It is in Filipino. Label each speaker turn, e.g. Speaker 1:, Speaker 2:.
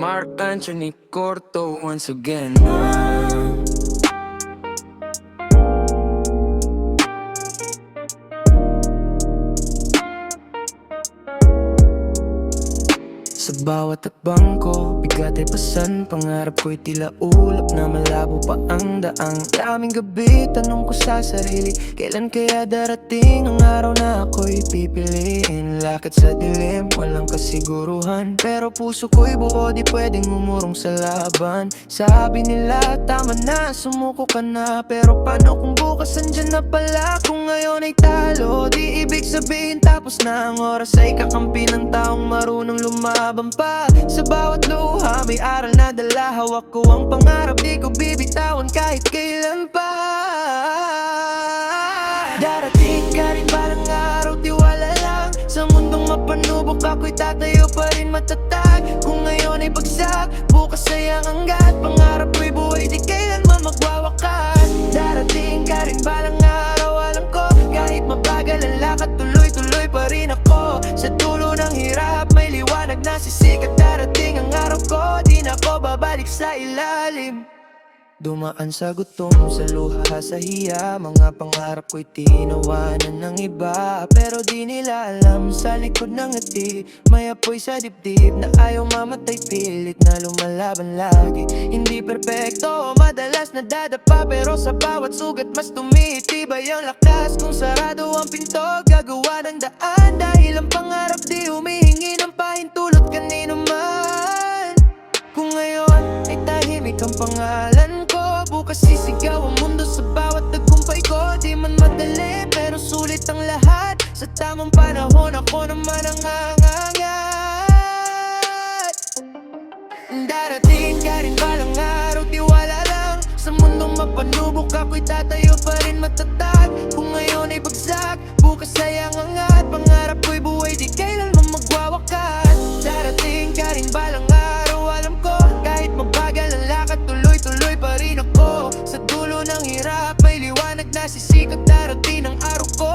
Speaker 1: Mark Anthony Corto once again. Sa bawat takbang ko, bigat ay pasan. Pangarap ko'y tila ulap na malabo pa ang daang. Daming gabi, tanong ko sa sarili, kailan kaya darating ang araw na ako'y pipiliin? Lakad sa dilim, walang kasiguruhan, pero puso ko'y buo, di pwedeng umurong sa laban. Sabi nila, tama na, sumuko ka na, pero paano kung bukas andyan na pala? Kung ngayon ay talo, di ibig sabihin tapos na ang oras ay kakampi ng taong marunong lumaban pa. Sa bawat luha may aral na dala, hawak ko ang pangarap, di ko bibitawan kahit kailan pa. Darating ka rin balang araw, tiwala lang. Sa mundong mapanubok ako'y tatayo pa rin matatag. Kung ngayon ay bagsak, bukas ay ang hanggat. Pangarap ko'y buhay, di kailanman magwawakas. Darating ka rin balang araw, alam ko, kahit mabagal ang lakad, tuloy-tuloy pa rin ako. Sa dulo ng hirap may liwanag na sisikat. Darating ang araw ko, di na ako babalik sa ilalim. Dumaan sa gutom, sa luha, sa hiya. Mga pangarap ko'y tinawanan ng iba, pero di nila alam sa likod ng ngiti may apoy sa dibdib na ayaw mamatay, pilit na lumalaban lagi. Hindi perpekto, madalas nadadapa, pero sa bawat sugat mas tumitibay ang lakas. Kung sarado ang pinto, gagawa ng daan, dahil ang pangarap di humihingi ng pahintulot kanino man. Kung ngayon ay tahimik ang pangalan ko, bukas sisigaw ang mundo sa bawat tagumpay ko. Di man madali, pero sulit ang lahat. Sa tamang panahon ako naman ang hangangat. Darating ka rin balang araw, tiwala lang. Sa mundong mapanubok ako'y tatayo pa rin matatag. Kung ngayon ay bagsak, bukas ay ang angat. Pangarap ko'y buhay, di kailanman magwawakas. Darating ka rin balang araw, alam ko, kahit mabagal ang lakad, tuloy-tuloy pa rin ako. Sa dulo ng hirap may liwanag na sisikat. Darating ang araw ko,